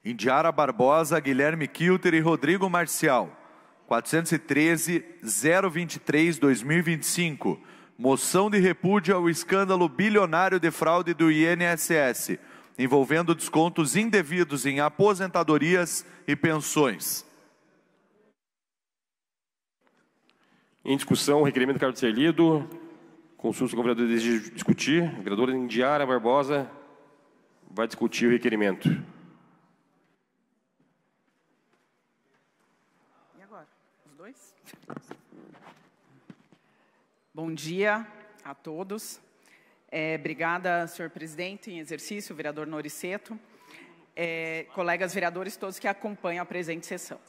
Indiara Barbosa, Guilherme Kilter e Rodrigo Marcial. 413.023/2025. Moção de repúdio ao escândalo bilionário de fraude do INSS, envolvendo descontos indevidos em aposentadorias e pensões. Em discussão, o requerimento do Carlos ser lido. Consulta com o vereador deseja discutir. A vereadora Indiara Barbosa vai discutir o requerimento. E agora? Os dois? Bom dia a todos. Obrigada, senhor presidente, em exercício, vereador Noriceto. Colegas vereadores, todos que acompanham a presente sessão.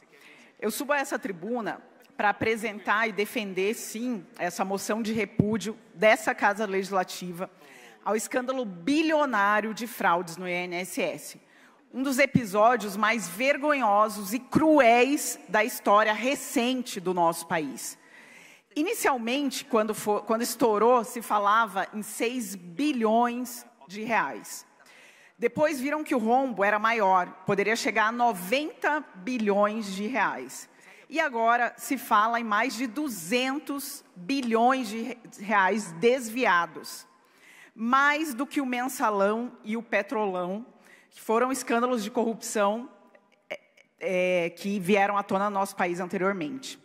Eu subo a essa tribuna para apresentar e defender, sim, essa moção de repúdio dessa Casa Legislativa ao escândalo bilionário de fraudes no INSS. Um dos episódios mais vergonhosos e cruéis da história recente do nosso país. Inicialmente, quando estourou, se falava em 6 bilhões de reais. Depois viram que o rombo era maior, poderia chegar a 90 bilhões de reais. E agora se fala em mais de 200 bilhões de reais desviados. Mais do que o Mensalão e o Petrolão, que foram escândalos de corrupção que vieram à tona no nosso país anteriormente.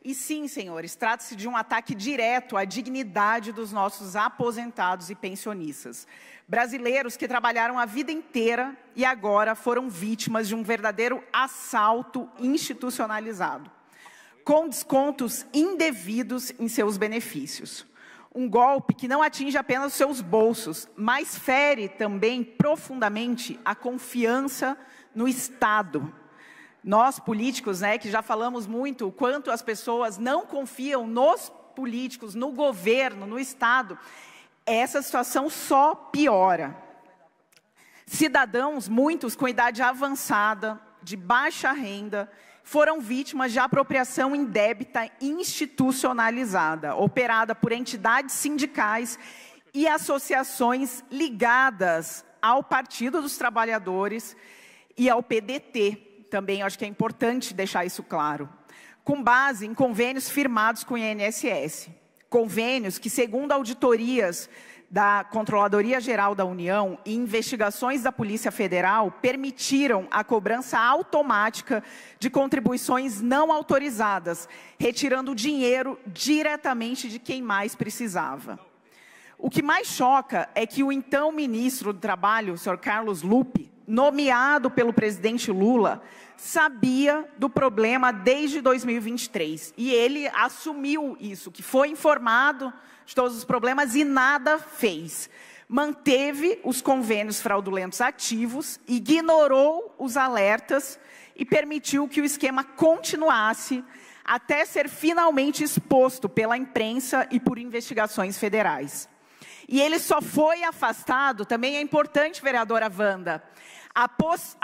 E sim, senhores, trata-se de um ataque direto à dignidade dos nossos aposentados e pensionistas. Brasileiros que trabalharam a vida inteira e agora foram vítimas de um verdadeiro assalto institucionalizado, com descontos indevidos em seus benefícios. Um golpe que não atinge apenas os seus bolsos, mas fere também profundamente a confiança no Estado. Nós, políticos, que já falamos muito o quanto as pessoas não confiam nos políticos, no governo, no Estado, essa situação só piora. Cidadãos, muitos com idade avançada, de baixa renda, foram vítimas de apropriação indébita institucionalizada, operada por entidades sindicais e associações ligadas ao Partido dos Trabalhadores e ao PDT. Também acho que é importante deixar isso claro. Com base em convênios firmados com o INSS. Convênios que, segundo auditorias da Controladoria Geral da União e investigações da Polícia Federal, permitiram a cobrança automática de contribuições não autorizadas, retirando o dinheiro diretamente de quem mais precisava. O que mais choca é que o então ministro do Trabalho, o senhor Carlos Lupe, nomeado pelo presidente Lula, sabia do problema desde 2023. E ele assumiu isso, que foi informado de todos os problemas e nada fez. Manteve os convênios fraudulentos ativos, ignorou os alertas e permitiu que o esquema continuasse até ser finalmente exposto pela imprensa e por investigações federais. E ele só foi afastado, também é importante, vereadora Wanda, após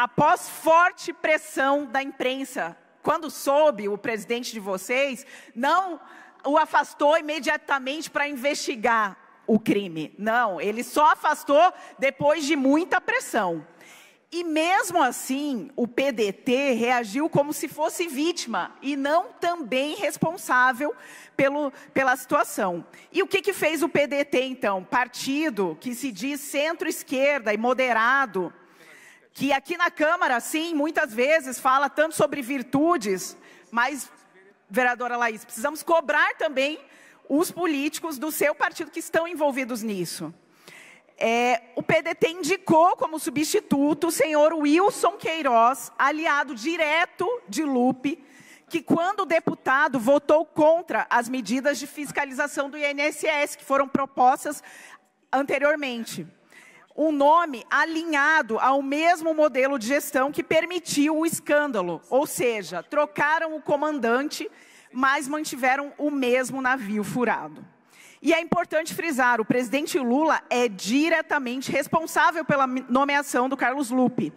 forte pressão da imprensa. Quando soube, o presidente de vocês não o afastou imediatamente para investigar o crime. Não, ele só afastou depois de muita pressão. E mesmo assim, o PDT reagiu como se fosse vítima e não também responsável pela situação. E o que fez o PDT, então? Partido que se diz centro-esquerda e moderado, que aqui na Câmara, sim, muitas vezes fala tanto sobre virtudes, mas, vereadora Laís, precisamos cobrar também os políticos do seu partido que estão envolvidos nisso. O PDT indicou como substituto o senhor Wilson Queiroz, aliado direto de Lupe, que quando o deputado votou contra as medidas de fiscalização do INSS, que foram propostas anteriormente. Um nome alinhado ao mesmo modelo de gestão que permitiu o escândalo, ou seja, trocaram o comandante, mas mantiveram o mesmo navio furado. E é importante frisar, o presidente Lula é diretamente responsável pela nomeação do Carlos Lupe.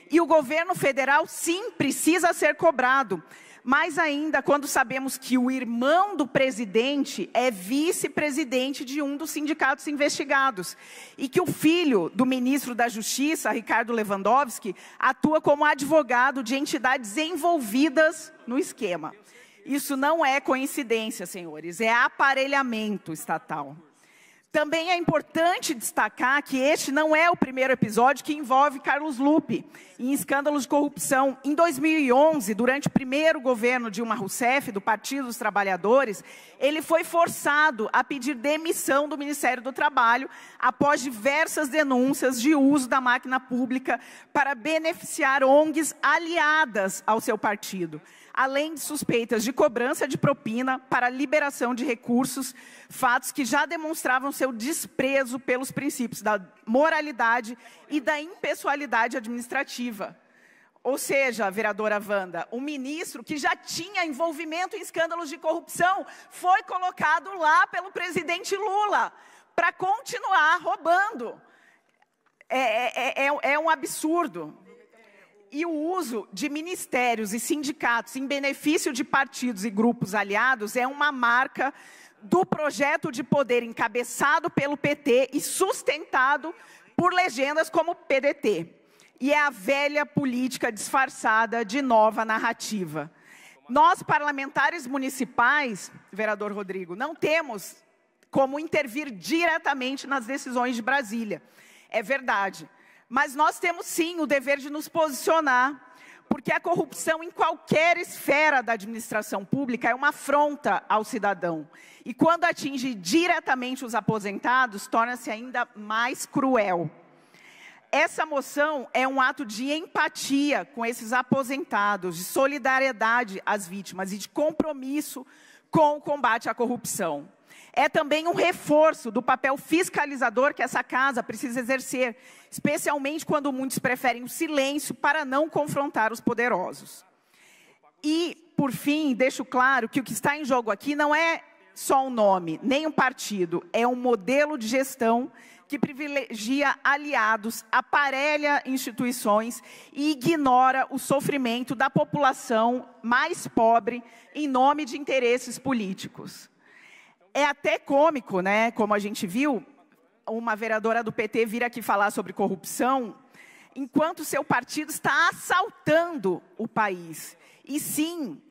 E o governo federal, sim, precisa ser cobrado, Mais ainda, quando sabemos que o irmão do presidente é vice-presidente de um dos sindicatos investigados e que o filho do ministro da Justiça, Ricardo Lewandowski, atua como advogado de entidades envolvidas no esquema. Isso não é coincidência, senhores, é aparelhamento estatal. Também é importante destacar que este não é o primeiro episódio que envolve Carlos Lupe em escândalos de corrupção. Em 2011, durante o primeiro governo Dilma Rousseff, do Partido dos Trabalhadores, ele foi forçado a pedir demissão do Ministério do Trabalho após diversas denúncias de uso da máquina pública para beneficiar ONGs aliadas ao seu partido, além de suspeitas de cobrança de propina para liberação de recursos, fatos que já demonstravam seu desprezo pelos princípios da moralidade e da impessoalidade administrativa. Ou seja, vereadora Wanda, um ministro que já tinha envolvimento em escândalos de corrupção foi colocado lá pelo presidente Lula para continuar roubando. É um absurdo. E o uso de ministérios e sindicatos em benefício de partidos e grupos aliados é uma marca do projeto de poder encabeçado pelo PT e sustentado por legendas como PDT. E é a velha política disfarçada de nova narrativa. Nós, parlamentares municipais, vereador Rodrigo, não temos como intervir diretamente nas decisões de Brasília. É verdade. Mas nós temos, sim, o dever de nos posicionar, porque a corrupção em qualquer esfera da administração pública é uma afronta ao cidadão. E quando atinge diretamente os aposentados, torna-se ainda mais cruel. Essa moção é um ato de empatia com esses aposentados, de solidariedade às vítimas e de compromisso com o combate à corrupção. É também um reforço do papel fiscalizador que essa casa precisa exercer, especialmente quando muitos preferem o silêncio para não confrontar os poderosos. E, por fim, deixo claro que o que está em jogo aqui não é só um nome, nem um partido, é um modelo de gestão que privilegia aliados, aparelha instituições e ignora o sofrimento da população mais pobre em nome de interesses políticos. É até cômico, né? Como a gente viu, uma vereadora do PT vir aqui falar sobre corrupção, enquanto seu partido está assaltando o país. E sim,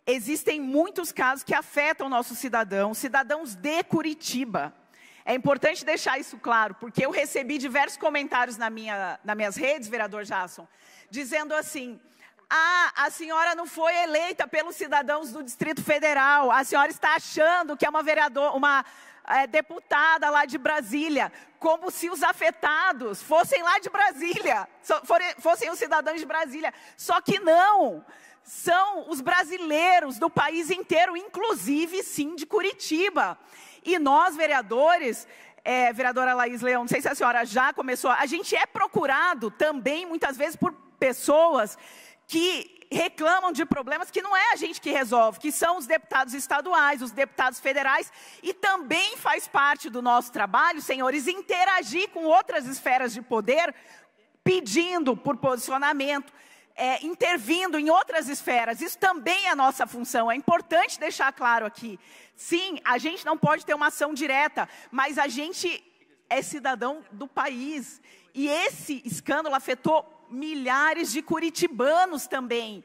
existem muitos casos que afetam nossos cidadãos de Curitiba. É importante deixar isso claro, porque eu recebi diversos comentários nas minhas redes, vereador Jasson, dizendo assim: ah, a senhora não foi eleita pelos cidadãos do Distrito Federal, a senhora está achando que é uma deputada lá de Brasília, como se os afetados fossem lá de Brasília, fossem os cidadãos de Brasília. Só que não, são os brasileiros do país inteiro, inclusive, sim, de Curitiba. E nós, vereadores, vereadora Laís Leão, não sei se a senhora já começou, a gente é procurado também, muitas vezes, por pessoas que reclamam de problemas que não é a gente que resolve, que são os deputados estaduais, os deputados federais, e também faz parte do nosso trabalho, senhores, interagir com outras esferas de poder, pedindo por posicionamento, intervindo em outras esferas. Isso também é a nossa função, é importante deixar claro aqui. Sim, a gente não pode ter uma ação direta, mas a gente é cidadão do país, e esse escândalo afetou milhares de curitibanos também.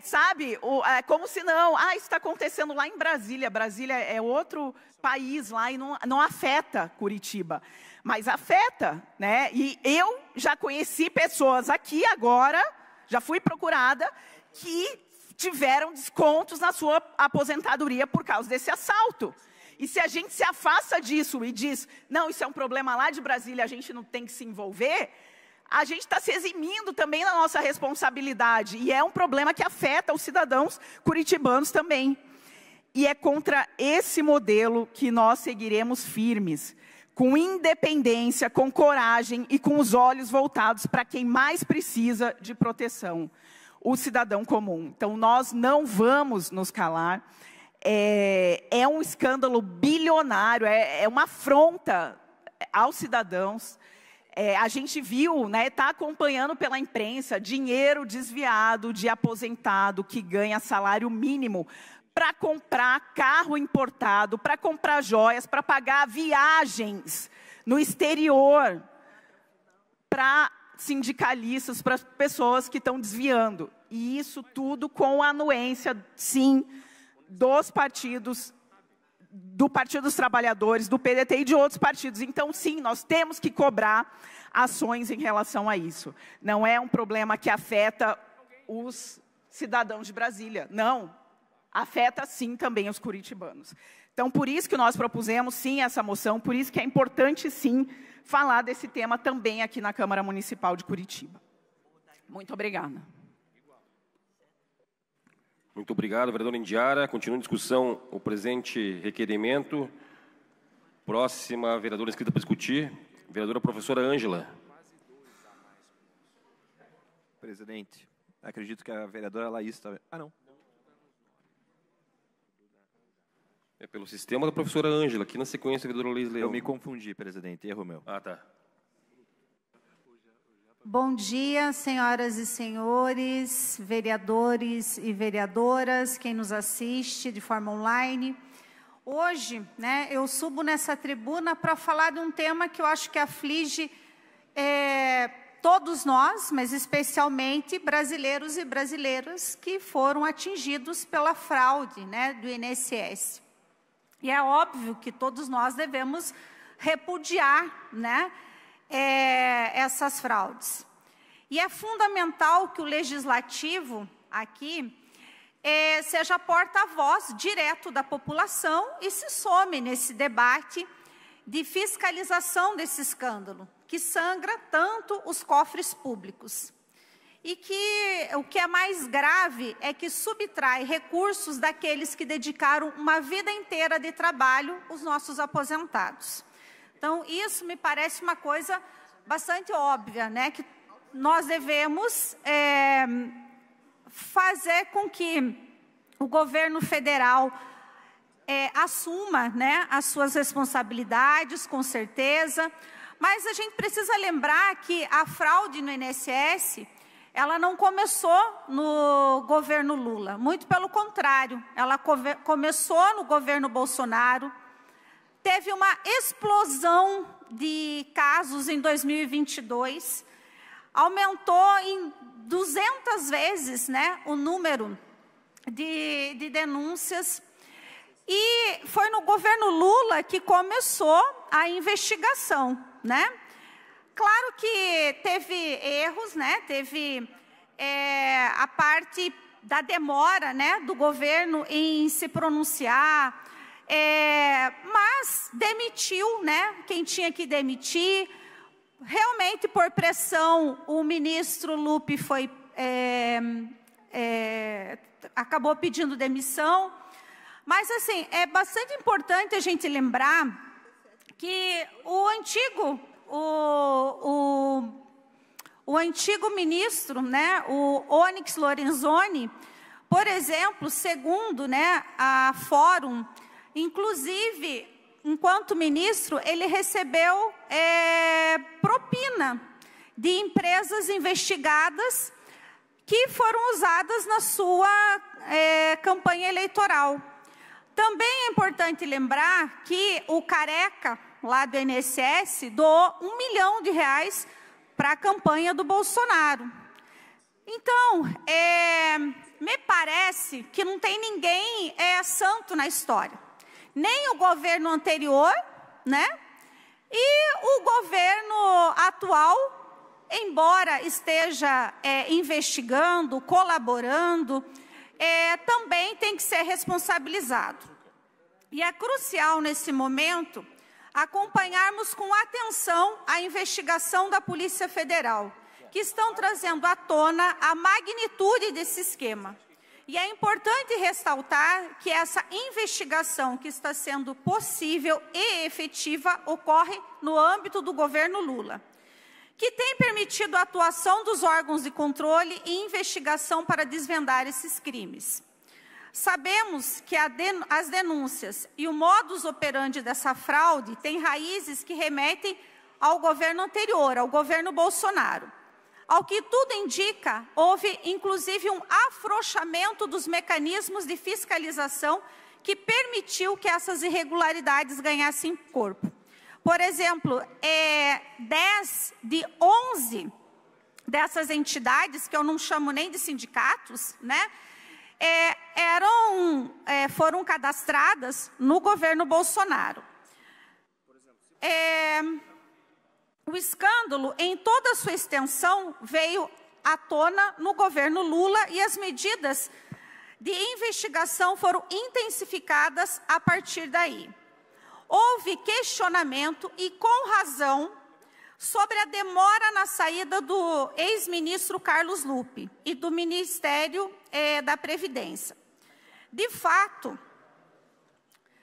Sabe, como se não, isso está acontecendo lá em Brasília. Brasília é outro país lá e não afeta Curitiba. Mas afeta, né? E eu já conheci pessoas aqui agora, já fui procurada, que tiveram descontos na sua aposentadoria por causa desse assalto. E se a gente se afasta disso e diz, não, isso é um problema lá de Brasília, a gente não tem que se envolver, a gente está se eximindo também da nossa responsabilidade. E é um problema que afeta os cidadãos curitibanos também. E é contra esse modelo que nós seguiremos firmes, com independência, com coragem e com os olhos voltados para quem mais precisa de proteção, o cidadão comum. Então, nós não vamos nos calar. É um escândalo bilionário, é uma afronta aos cidadãos. A gente viu, está acompanhando pela imprensa, dinheiro desviado de aposentado que ganha salário mínimo para comprar carro importado, para comprar joias, para pagar viagens no exterior, para sindicalistas, para pessoas que estão desviando. E isso tudo com a anuência, sim, dos partidos, do Partido dos Trabalhadores, do PDT e de outros partidos. Então, sim, nós temos que cobrar ações em relação a isso. Não é um problema que afeta os cidadãos de Brasília. Não, afeta, sim, também os curitibanos. Então, por isso que nós propusemos, sim, essa moção, por isso que é importante, sim, falar desse tema também aqui na Câmara Municipal de Curitiba. Muito obrigada. Muito obrigado, vereadora Indiara. Continua em discussão o presente requerimento. Próxima vereadora inscrita para discutir, vereadora professora Ângela. Presidente, acredito que a vereadora Laís está... Ah, não. É pelo sistema da professora Ângela, aqui na sequência, a vereadora Laís Leão. Eu me confundi, presidente, erro meu. Ah, tá. Bom dia, senhoras e senhores, vereadores e vereadoras, quem nos assiste de forma online. Hoje, eu subo nessa tribuna para falar de um tema que eu acho que aflige todos nós, mas especialmente brasileiros e brasileiras que foram atingidos pela fraude, do INSS. E é óbvio que todos nós devemos repudiar, essas fraudes. E é fundamental que o legislativo aqui seja porta-voz direto da população e se some nesse debate de fiscalização desse escândalo, que sangra tanto os cofres públicos. E que o que é mais grave é que subtrai recursos daqueles que dedicaram uma vida inteira de trabalho, os nossos aposentados. Então, isso me parece uma coisa bastante óbvia, que nós devemos fazer com que o governo federal assuma as suas responsabilidades, com certeza, mas a gente precisa lembrar que a fraude no INSS, ela não começou no governo Lula, muito pelo contrário, ela começou no governo Bolsonaro. Teve uma explosão de casos em 2022, aumentou em 200 vezes o número de denúncias, e foi no governo Lula que começou a investigação, Claro que teve erros, teve a parte da demora, do governo em se pronunciar, mas demitiu, quem tinha que demitir. Realmente, por pressão, o ministro Lupe acabou pedindo demissão. Mas, assim, é bastante importante a gente lembrar que o antigo ministro, o Onyx Lorenzoni, por exemplo, segundo a Fórum, inclusive, enquanto ministro, ele recebeu propina de empresas investigadas que foram usadas na sua campanha eleitoral. Também é importante lembrar que o Careca, lá do INSS, doou R$1 milhão para a campanha do Bolsonaro. Então, me parece que não tem ninguém santo na história. Nem o governo anterior, e o governo atual, embora esteja investigando, colaborando, também tem que ser responsabilizado. E é crucial, nesse momento, acompanharmos com atenção a investigação da Polícia Federal, que estão trazendo à tona a magnitude desse esquema. E é importante ressaltar que essa investigação que está sendo possível e efetiva ocorre no âmbito do governo Lula, que tem permitido a atuação dos órgãos de controle e investigação para desvendar esses crimes. Sabemos que as denúncias e o modus operandi dessa fraude têm raízes que remetem ao governo anterior, ao governo Bolsonaro. Ao que tudo indica, houve inclusive um afrouxamento dos mecanismos de fiscalização que permitiu que essas irregularidades ganhassem corpo. Por exemplo, 10 de 11 dessas entidades, que eu não chamo nem de sindicatos, né, foram cadastradas no governo Bolsonaro. O escândalo, em toda a sua extensão, veio à tona no governo Lula e as medidas de investigação foram intensificadas a partir daí. Houve questionamento, e com razão, sobre a demora na saída do ex-ministro Carlos Lupe e do Ministério da Previdência. De fato,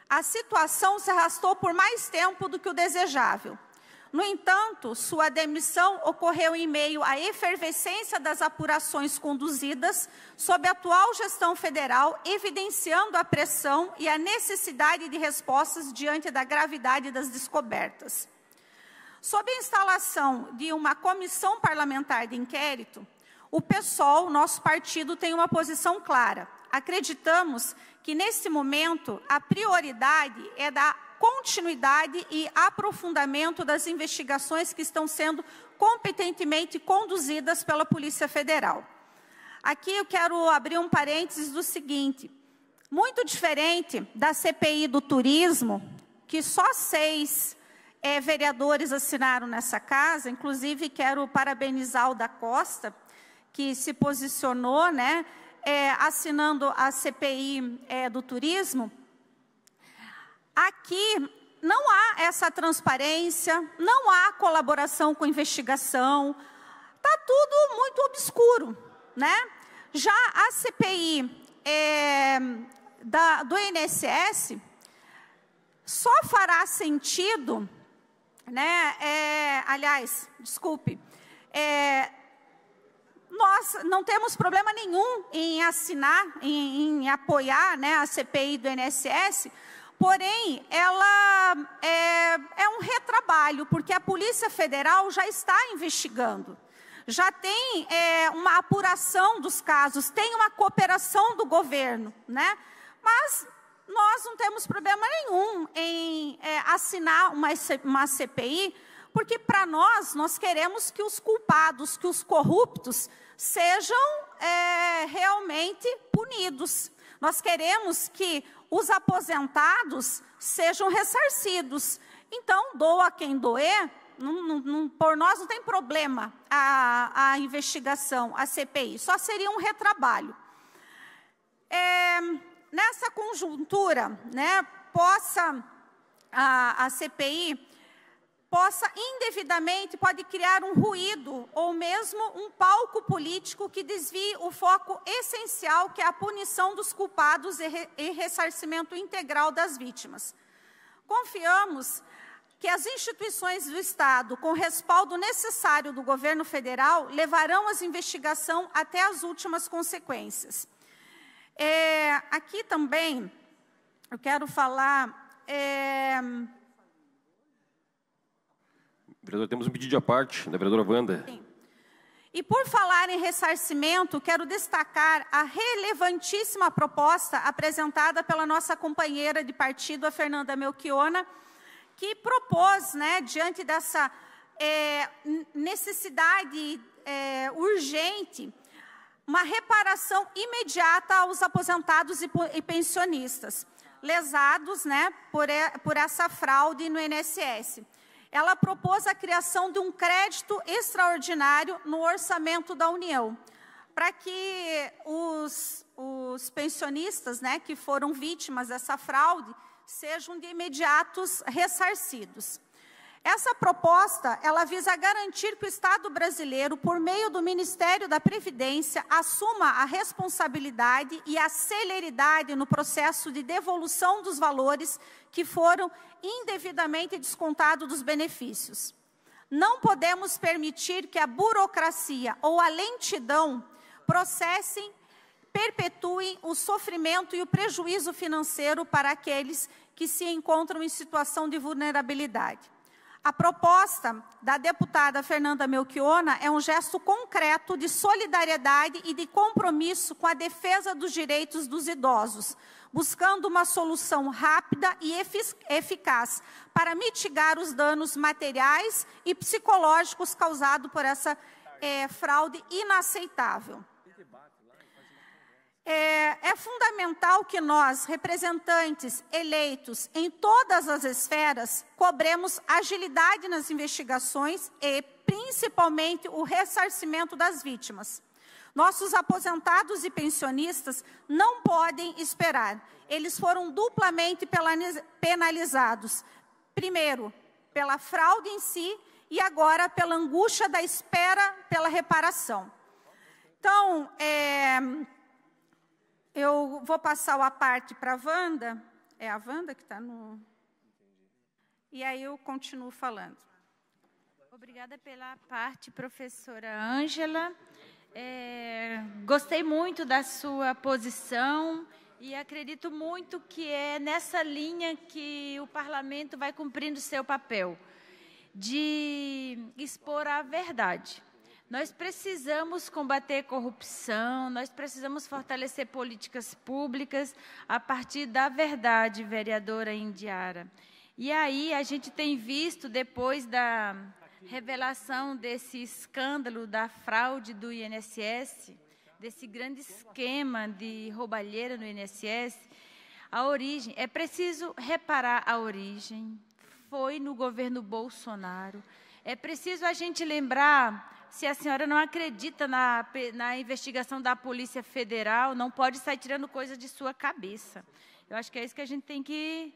a situação se arrastou por mais tempo do que o desejável. No entanto, sua demissão ocorreu em meio à efervescência das apurações conduzidas sob a atual gestão federal, evidenciando a pressão e a necessidade de respostas diante da gravidade das descobertas. Sob a instalação de uma comissão parlamentar de inquérito, o PSOL, nosso partido, tem uma posição clara. Acreditamos que, nesse momento, a prioridade é da continuidade e aprofundamento das investigações que estão sendo competentemente conduzidas pela Polícia Federal. Aqui eu quero abrir um parênteses do seguinte: muito diferente da CPI do turismo, que só 6 vereadores assinaram nessa casa, inclusive quero parabenizar o da Costa, que se posicionou, né, assinando a CPI do turismo. Aqui não há essa transparência, não há colaboração com a investigação, está tudo muito obscuro, né? Já a CPI do INSS só fará sentido, né? Aliás, desculpe, nós não temos problema nenhum em assinar, em apoiar, né, a CPI do INSS. Porém, ela é um retrabalho, porque a Polícia Federal já está investigando, já tem uma apuração dos casos, tem uma cooperação do governo, né? Mas nós não temos problema nenhum em assinar uma CPI, porque para nós queremos que os culpados, que os corruptos sejam realmente punidos. Nós queremos que os aposentados sejam ressarcidos. Então, doa quem doer, por nós não tem problema a investigação, a CPI, só seria um retrabalho. Nessa conjuntura, né, a CPI possa indevidamente, pode criar um ruído ou mesmo um palco político que desvie o foco essencial, que é a punição dos culpados e ressarcimento integral das vítimas. Confiamos que as instituições do Estado, com respaldo necessário do governo federal, levarão as investigações até as últimas consequências. Aqui também, eu quero falar... Vereador, temos um pedido à parte da vereadora Wanda. Sim. E por falar em ressarcimento, quero destacar a relevantíssima proposta apresentada pela nossa companheira de partido, a Fernanda Melchiona, que propôs, né, diante dessa necessidade urgente, uma reparação imediata aos aposentados e pensionistas, lesados, né, por essa fraude no INSS. Ela propôs a criação de um crédito extraordinário no orçamento da União, para que os pensionistas, né, que foram vítimas dessa fraude sejam de imediato ressarcidos. Essa proposta, ela visa garantir que o Estado brasileiro, por meio do Ministério da Previdência, assuma a responsabilidade e a celeridade no processo de devolução dos valores que foram indevidamente descontados dos benefícios. Não podemos permitir que a burocracia ou a lentidão perpetuem o sofrimento e o prejuízo financeiro para aqueles que se encontram em situação de vulnerabilidade. A proposta da deputada Fernanda Melchiona é um gesto concreto de solidariedade e de compromisso com a defesa dos direitos dos idosos, buscando uma solução rápida e eficaz para mitigar os danos materiais e psicológicos causados por essa fraude inaceitável. É fundamental que nós, representantes eleitos em todas as esferas, cobremos agilidade nas investigações e, principalmente, o ressarcimento das vítimas. Nossos aposentados e pensionistas não podem esperar. Eles foram duplamente penalizados. Primeiro, pela fraude em si e agora pela angústia da espera pela reparação. Então, eu vou passar a parte para a Wanda. É a Wanda que está no... E aí eu continuo falando. Obrigada pela parte, professora Ângela. Gostei muito da sua posição e acredito muito que é nessa linha que o parlamento vai cumprindo seu papel, de expor a verdade. Nós precisamos combater corrupção, nós precisamos fortalecer políticas públicas a partir da verdade, vereadora Indiara. E aí a gente tem visto, depois da revelação desse escândalo da fraude do INSS, desse grande esquema de roubalheira no INSS, a origem, é preciso reparar a origem, foi no governo Bolsonaro. É preciso a gente lembrar, se a senhora não acredita na investigação da Polícia Federal, não pode sair tirando coisa de sua cabeça. Eu acho que é isso que a gente tem que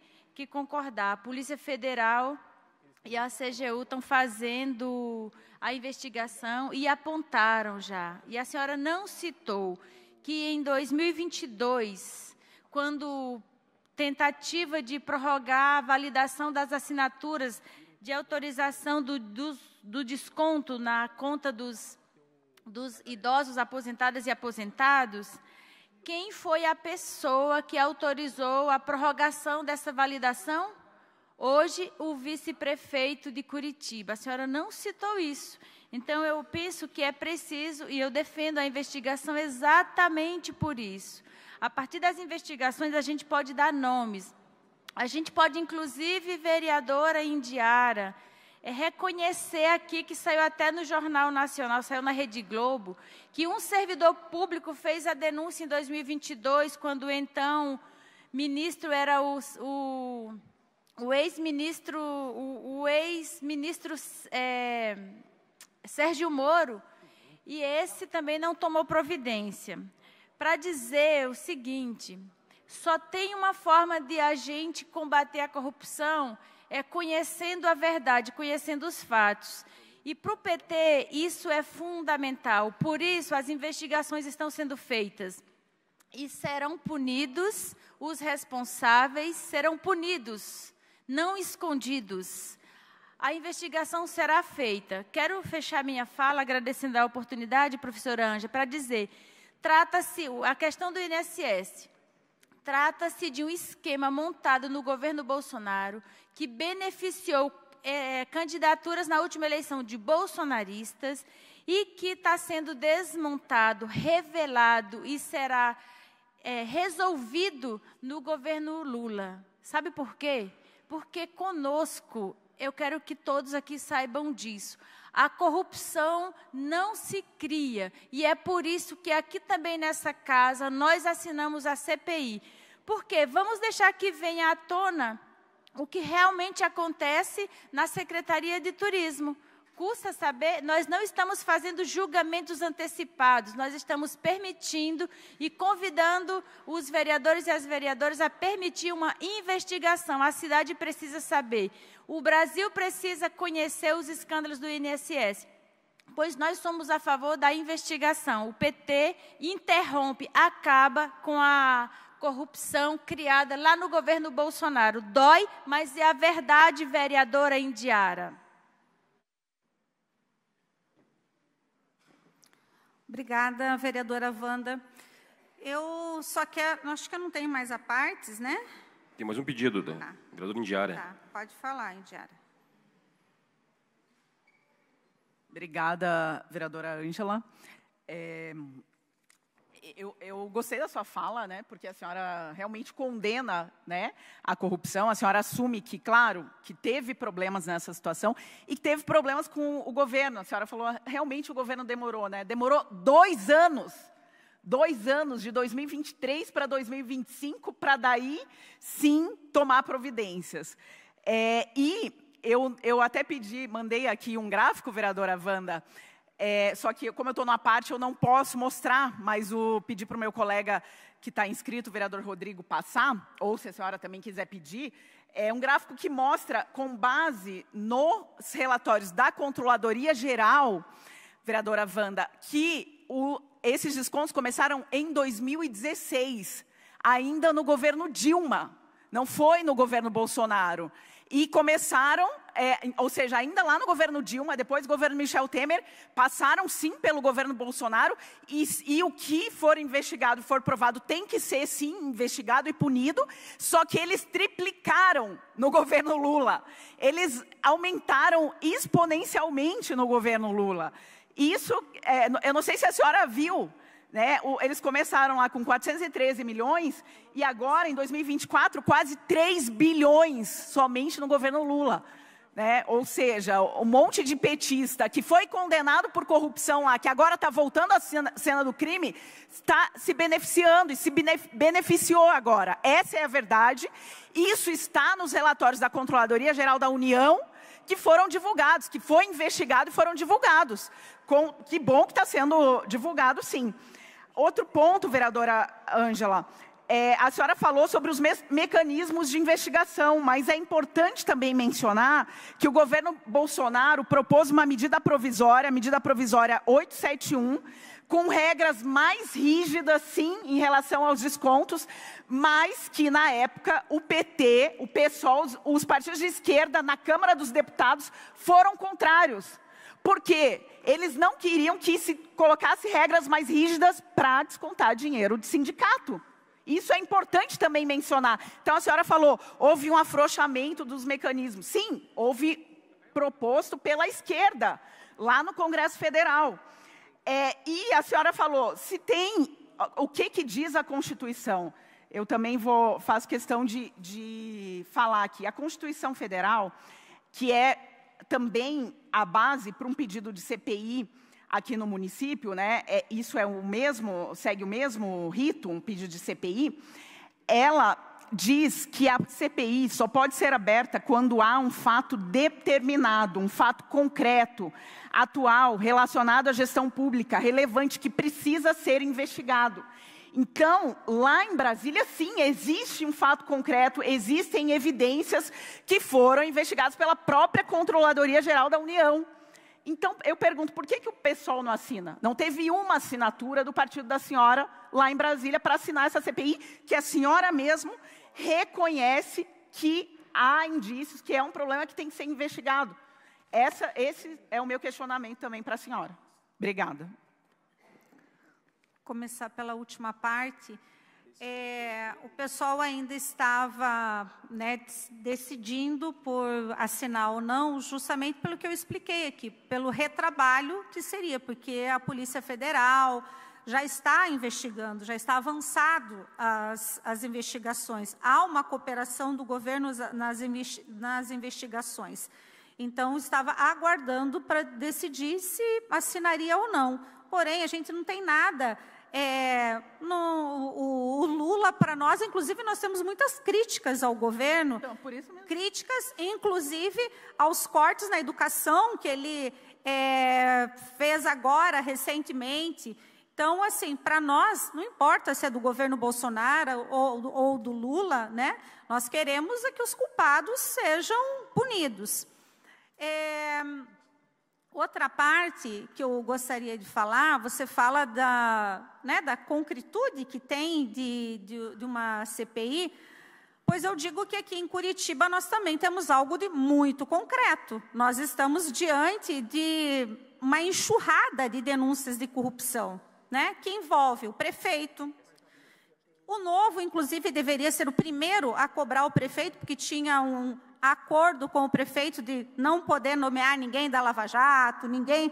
concordar. A Polícia Federal e a CGU estão fazendo a investigação e apontaram já. E a senhora não citou que em 2022, quando tentativa de prorrogar a validação das assinaturas de autorização do desconto na conta dos idosos aposentadas e aposentados, quem foi a pessoa que autorizou a prorrogação dessa validação? Hoje, o vice-prefeito de Curitiba. A senhora não citou isso. Então, eu penso que é preciso, e eu defendo a investigação exatamente por isso. A partir das investigações, a gente pode dar nomes. A gente pode, inclusive, vereadora Indiara, reconhecer aqui, que saiu até no Jornal Nacional, saiu na Rede Globo, que um servidor público fez a denúncia em 2022, quando o então ministro era o ex-ministro Sérgio Moro, e esse também não tomou providência. Para dizer o seguinte, só tem uma forma de a gente combater a corrupção, é conhecendo a verdade, conhecendo os fatos. E para o PT, isso é fundamental. Por isso, as investigações estão sendo feitas. E serão punidos, os responsáveis serão punidos, não escondidos. A investigação será feita. Quero fechar minha fala agradecendo a oportunidade, professora Ângela, para dizer, trata-se, a questão do INSS, trata-se de um esquema montado no governo Bolsonaro que beneficiou candidaturas na última eleição de bolsonaristas e que está sendo desmontado, revelado e será resolvido no governo Lula. Sabe por quê? Porque conosco, eu quero que todos aqui saibam disso, a corrupção não se cria. E é por isso que aqui também nessa casa nós assinamos a CPI. Por quê? Vamos deixar que venha à tona o que realmente acontece na Secretaria de Turismo. Custa saber, nós não estamos fazendo julgamentos antecipados, nós estamos permitindo e convidando os vereadores e as vereadoras a permitir uma investigação. A cidade precisa saber. O Brasil precisa conhecer os escândalos do INSS, pois nós somos a favor da investigação. O PT interrompe, acaba com a corrupção criada lá no governo Bolsonaro. Dói, mas é a verdade, vereadora Indiara. Obrigada, vereadora Wanda. Eu só quero, acho que eu não tenho mais a partes, né? Tem mais um pedido da vereadora Indiara. Tá, pode falar, Indiara. Obrigada, vereadora Ângela. Eu gostei da sua fala, né, porque a senhora realmente condena, né, a corrupção. A senhora assume que, claro, que teve problemas nessa situação e que teve problemas com o governo. A senhora falou, realmente o governo demorou, né? Demorou 2 anos. 2 anos, de 2023 para 2025, para daí, sim, tomar providências. E eu até mandei aqui um gráfico, vereadora Wanda, só que, como eu estou numa parte, eu não posso mostrar, mas pedi para o meu colega que está inscrito, o vereador Rodrigo, passar, ou se a senhora também quiser pedir, um gráfico que mostra, com base nos relatórios da Controladoria Geral, vereadora Wanda, que esses descontos começaram em 2016, ainda no governo Dilma, não foi no governo Bolsonaro. E começaram, ou seja, ainda lá no governo Dilma, depois do governo Michel Temer, passaram sim pelo governo Bolsonaro, e o que for investigado, for provado, tem que ser sim investigado e punido, só que eles triplicaram no governo Lula. Eles aumentaram exponencialmente no governo Lula. Isso, eu não sei se a senhora viu, né? Eles começaram lá com 413 milhões e agora, em 2024, quase 3 bilhões somente no governo Lula. Né? Ou seja, um monte de petista que foi condenado por corrupção lá, que agora está voltando à cena do crime, está se beneficiando e se beneficiou agora. Essa é a verdade. Isso está nos relatórios da Controladoria Geral da União, que foram divulgados, que foi investigado e foram divulgados. Que bom que está sendo divulgado, sim. Outro ponto, vereadora Ângela, a senhora falou sobre os mecanismos de investigação, mas é importante também mencionar que o governo Bolsonaro propôs uma medida provisória, a medida provisória 871, com regras mais rígidas, sim, em relação aos descontos, mas que, na época, o PT, o PSOL, os partidos de esquerda na Câmara dos Deputados foram contrários. Por quê? Eles não queriam que se colocasse regras mais rígidas para descontar dinheiro de sindicato. Isso é importante também mencionar. Então, a senhora falou, houve um afrouxamento dos mecanismos. Sim, houve proposto pela esquerda, lá no Congresso Federal. E a senhora falou, se tem, o que diz a Constituição? Eu também faço questão de falar aqui. A Constituição Federal, que é também a base para um pedido de CPI aqui no município, né? Isso segue o mesmo rito, um pedido de CPI. Ela diz que a CPI só pode ser aberta quando há um fato determinado, um fato concreto, atual, relacionado à gestão pública, relevante, que precisa ser investigado. Então, lá em Brasília, sim, existe um fato concreto, existem evidências que foram investigadas pela própria Controladoria Geral da União. Então, eu pergunto, por que o PSOL não assina? Não teve uma assinatura do partido da senhora lá em Brasília para assinar essa CPI, que a senhora mesmo reconhece que há indícios, que é um problema que tem que ser investigado. Esse é o meu questionamento também para a senhora. Obrigada. Começar pela última parte, o pessoal ainda estava, né, decidindo por assinar ou não, justamente pelo que eu expliquei aqui, pelo retrabalho que seria, porque a Polícia Federal já está investigando, já está avançado as investigações. Há uma cooperação do governo nas investigações. Então, estava aguardando para decidir se assinaria ou não. Porém, a gente não tem nada... o Lula, para nós, inclusive, nós temos muitas críticas ao governo, então, por isso mesmo. Críticas, inclusive, aos cortes na educação que ele fez agora, recentemente. Então, assim, para nós, não importa se é do governo Bolsonaro ou do Lula, né? Nós queremos que os culpados sejam punidos. Outra parte que eu gostaria de falar, você fala da concretude que tem de uma CPI, pois eu digo que aqui em Curitiba nós também temos algo de muito concreto. Nós estamos diante de uma enxurrada de denúncias de corrupção, né, que envolve o prefeito. O Novo, inclusive, deveria ser o primeiro a cobrar o prefeito, porque tinha acordo com o prefeito de não poder nomear ninguém da Lava Jato, ninguém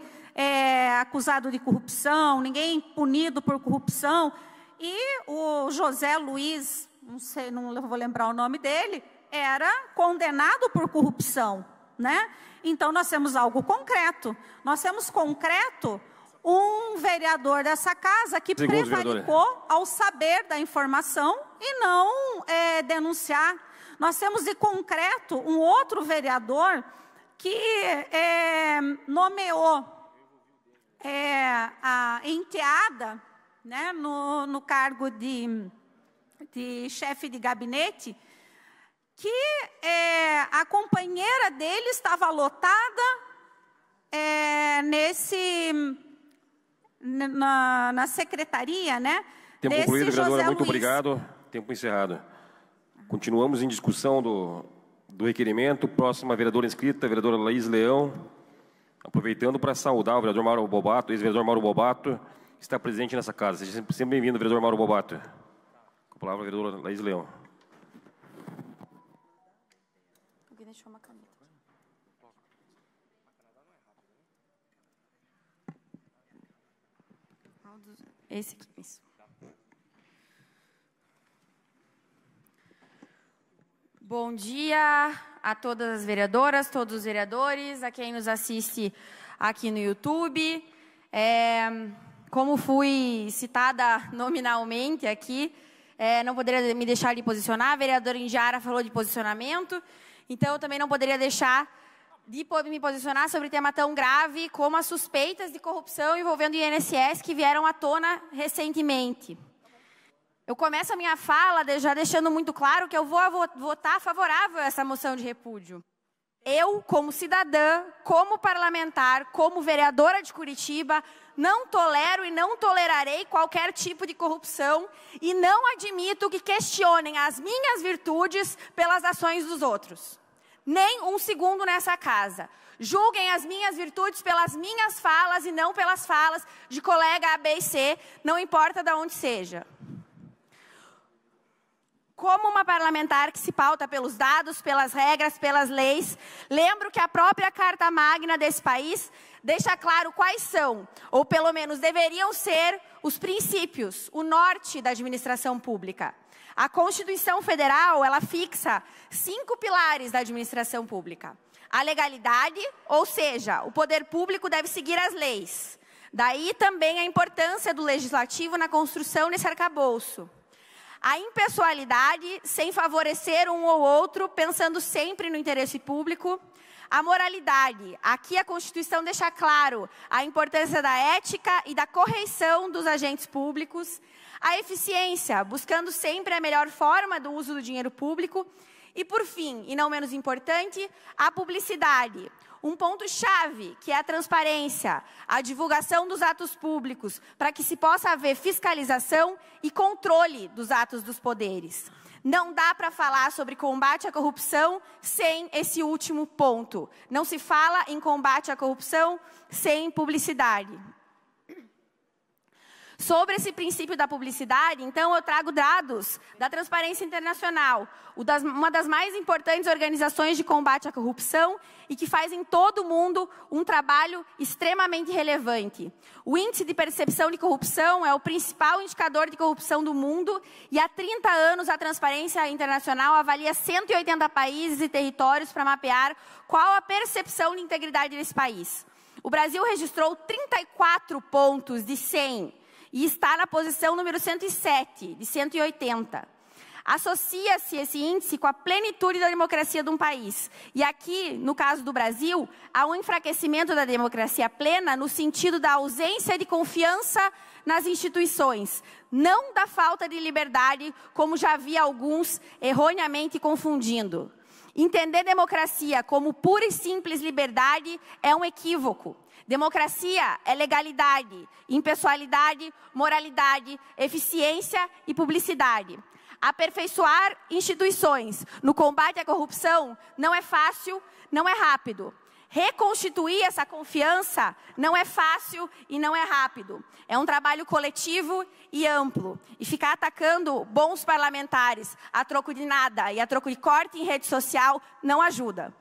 acusado de corrupção, ninguém punido por corrupção. E o José Luiz, não sei, não vou lembrar o nome dele, era condenado por corrupção, né? Então, nós temos algo concreto. Nós temos concreto um vereador dessa casa que prevaricou ao saber da informação e não denunciar. Nós temos de concreto um outro vereador que nomeou a enteada, né, no cargo de chefe de gabinete, que a companheira dele estava lotada na secretaria, né? Tempo concluído, vereadora. Muito obrigado. Tempo encerrado. Continuamos em discussão do requerimento. Próxima vereadora inscrita, a vereadora Laís Leão. Aproveitando para saudar o vereador Mauro Bobato, ex-vereador Mauro Bobato, que está presente nessa casa. Seja sempre bem-vindo, vereador Mauro Bobato. Com a palavra, a vereadora Laís Leão. Alguém deixou uma caneta. Esse aqui, isso. Bom dia a todas as vereadoras, todos os vereadores, a quem nos assiste aqui no YouTube. Como fui citada nominalmente aqui, não poderia me deixar de posicionar. A vereadora Indiara falou de posicionamento, então eu também não poderia deixar de me posicionar sobre tema tão grave como as suspeitas de corrupção envolvendo o INSS que vieram à tona recentemente. Eu começo a minha fala já deixando muito claro que eu vou votar favorável a essa moção de repúdio. Eu, como cidadã, como parlamentar, como vereadora de Curitiba, não tolero e não tolerarei qualquer tipo de corrupção e não admito que questionem as minhas virtudes pelas ações dos outros. Nem um segundo nessa casa. Julguem as minhas virtudes pelas minhas falas e não pelas falas de colega A, B e C, não importa de onde seja. Como uma parlamentar que se pauta pelos dados, pelas regras, pelas leis, lembro que a própria Carta Magna desse país deixa claro quais são, ou pelo menos deveriam ser, os princípios, o norte da administração pública. A Constituição Federal, ela fixa 5 pilares da administração pública. A legalidade, ou seja, o poder público deve seguir as leis. Daí também a importância do legislativo na construção desse arcabouço. A impessoalidade, sem favorecer um ou outro, pensando sempre no interesse público. A moralidade, aqui a Constituição deixa claro a importância da ética e da correição dos agentes públicos. A eficiência, buscando sempre a melhor forma do uso do dinheiro público. E, por fim, e não menos importante, a publicidade. Um ponto-chave, que é a transparência, a divulgação dos atos públicos, para que se possa haver fiscalização e controle dos atos dos poderes. Não dá para falar sobre combate à corrupção sem esse último ponto. Não se fala em combate à corrupção sem publicidade. Sobre esse princípio da publicidade, então, eu trago dados da Transparência Internacional, uma das mais importantes organizações de combate à corrupção e que faz em todo o mundo um trabalho extremamente relevante. O Índice de Percepção de Corrupção é o principal indicador de corrupção do mundo e há 30 anos a Transparência Internacional avalia 180 países e territórios para mapear qual a percepção de integridade desse país. O Brasil registrou 34 pontos de 100. E está na posição número 107, de 180. Associa-se esse índice com a plenitude da democracia de um país. E aqui, no caso do Brasil, há um enfraquecimento da democracia plena no sentido da ausência de confiança nas instituições, não da falta de liberdade, como já havia alguns erroneamente confundindo. Entender democracia como pura e simples liberdade é um equívoco. Democracia é legalidade, impessoalidade, moralidade, eficiência e publicidade. Aperfeiçoar instituições no combate à corrupção não é fácil, não é rápido. Reconstituir essa confiança não é fácil e não é rápido. É um trabalho coletivo e amplo. E ficar atacando bons parlamentares a troco de nada e a troco de corte em rede social não ajuda.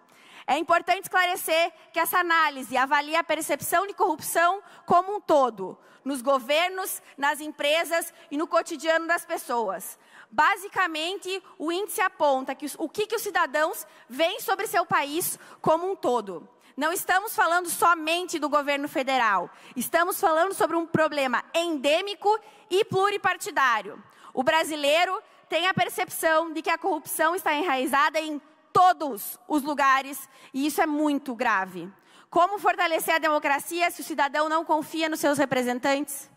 É importante esclarecer que essa análise avalia a percepção de corrupção como um todo, nos governos, nas empresas e no cotidiano das pessoas. Basicamente, o índice aponta que o que os cidadãos veem sobre seu país como um todo. Não estamos falando somente do governo federal, estamos falando sobre um problema endêmico e pluripartidário. O brasileiro tem a percepção de que a corrupção está enraizada em todos os lugares, e isso é muito grave. Como fortalecer a democracia se o cidadão não confia nos seus representantes?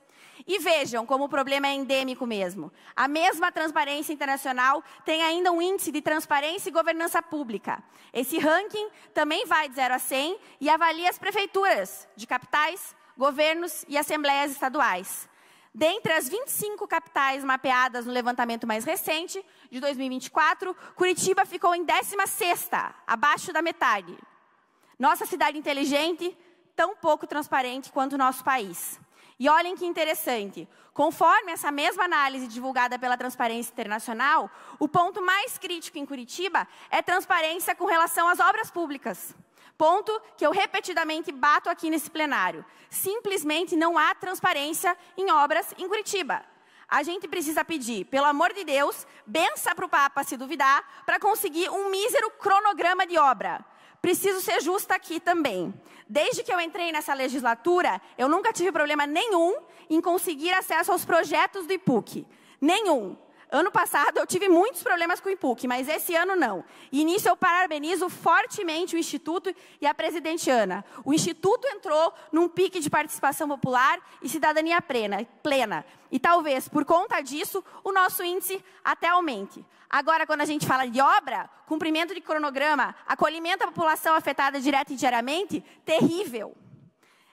E vejam como o problema é endêmico mesmo. A mesma Transparência Internacional tem ainda um índice de transparência e governança pública. Esse ranking também vai de 0 a 100 e avalia as prefeituras de capitais, governos e assembleias estaduais. Dentre as 25 capitais mapeadas no levantamento mais recente, de 2024, Curitiba ficou em 16ª, abaixo da metade. Nossa cidade inteligente, tão pouco transparente quanto o nosso país. E olhem que interessante, conforme essa mesma análise divulgada pela Transparência Internacional, o ponto mais crítico em Curitiba é transparência com relação às obras públicas. Ponto que eu repetidamente bato aqui nesse plenário. Simplesmente não há transparência em obras em Curitiba. A gente precisa pedir, pelo amor de Deus, benção para o Papa se duvidar, para conseguir um mísero cronograma de obra. Preciso ser justa aqui também. Desde que eu entrei nessa legislatura, eu nunca tive problema nenhum em conseguir acesso aos projetos do IPUC. Nenhum. Ano passado eu tive muitos problemas com o IPUC, mas esse ano não. E nisso eu parabenizo fortemente o Instituto e a presidente Ana. O Instituto entrou num pique de participação popular e cidadania plena. E talvez, por conta disso, o nosso índice até aumente. Agora, quando a gente fala de obra, cumprimento de cronograma, acolhimento à população afetada direta e diariamente, terrível.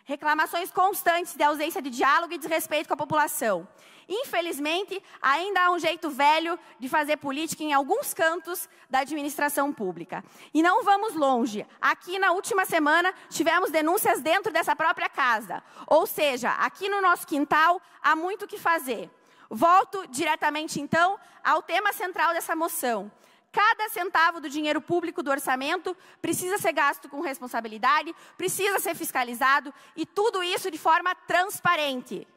Reclamações constantes de ausência de diálogo e desrespeito com a população. Infelizmente, ainda há um jeito velho de fazer política em alguns cantos da administração pública. E não vamos longe. Aqui, na última semana, tivemos denúncias dentro dessa própria casa. Ou seja, aqui no nosso quintal, há muito o que fazer. Volto diretamente, então, ao tema central dessa moção. Cada centavo do dinheiro público do orçamento precisa ser gasto com responsabilidade, precisa ser fiscalizado, e tudo isso de forma transparente.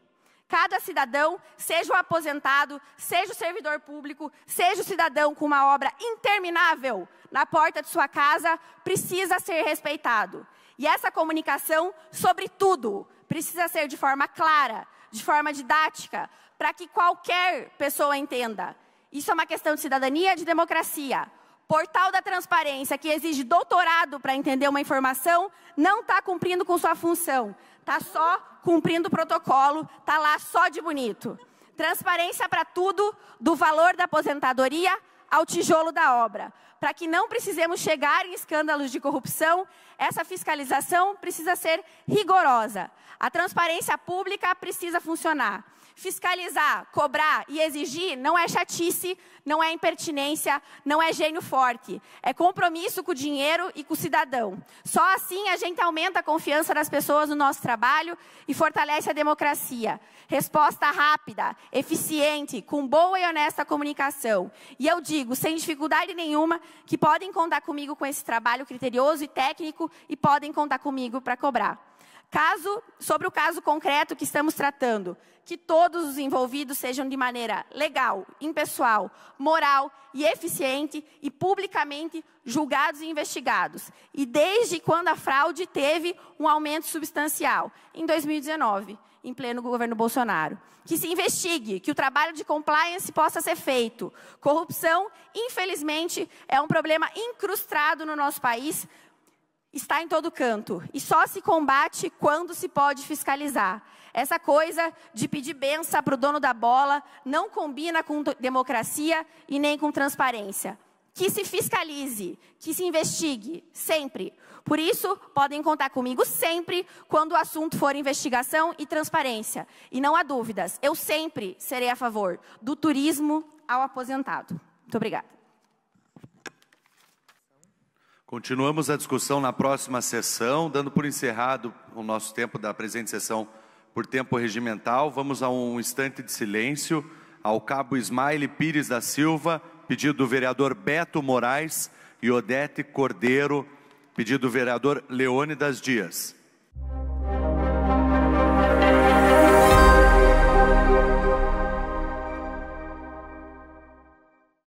Cada cidadão, seja o aposentado, seja o servidor público, seja o cidadão com uma obra interminável na porta de sua casa, precisa ser respeitado. E essa comunicação, sobretudo, precisa ser de forma clara, de forma didática, para que qualquer pessoa entenda. Isso é uma questão de cidadania e de democracia. Portal da Transparência, que exige doutorado para entender uma informação, não está cumprindo com sua função. Está só cumprindo o protocolo, está lá só de bonito. Transparência para tudo, do valor da aposentadoria ao tijolo da obra. Para que não precisemos chegar em escândalos de corrupção, essa fiscalização precisa ser rigorosa. A transparência pública precisa funcionar. Fiscalizar, cobrar e exigir não é chatice, não é impertinência, não é gênio forte. É compromisso com o dinheiro e com o cidadão. Só assim a gente aumenta a confiança das pessoas no nosso trabalho e fortalece a democracia. Resposta rápida, eficiente, com boa e honesta comunicação. E eu digo, sem dificuldade nenhuma, que podem contar comigo com esse trabalho criterioso e técnico e podem contar comigo para cobrar. Sobre o caso concreto que estamos tratando, que todos os envolvidos sejam de maneira legal, impessoal, moral e eficiente e publicamente julgados e investigados. E desde quando a fraude teve um aumento substancial, em 2019, em pleno governo Bolsonaro. Que se investigue, que o trabalho de compliance possa ser feito. Corrupção, infelizmente, é um problema incrustado no nosso país, está em todo canto. E só se combate quando se pode fiscalizar. Essa coisa de pedir benção para o dono da bola não combina com democracia e nem com transparência. Que se fiscalize, que se investigue, sempre. Por isso, podem contar comigo sempre quando o assunto for investigação e transparência. E não há dúvidas, eu sempre serei a favor do turismo ao aposentado. Muito obrigada. Continuamos a discussão na próxima sessão, dando por encerrado o nosso tempo da presente sessão por tempo regimental. Vamos a um instante de silêncio ao cabo Ismael Pires da Silva, pedido do vereador Beto Moraes, e Odete Cordeiro, pedido do vereador Leônidas Dias.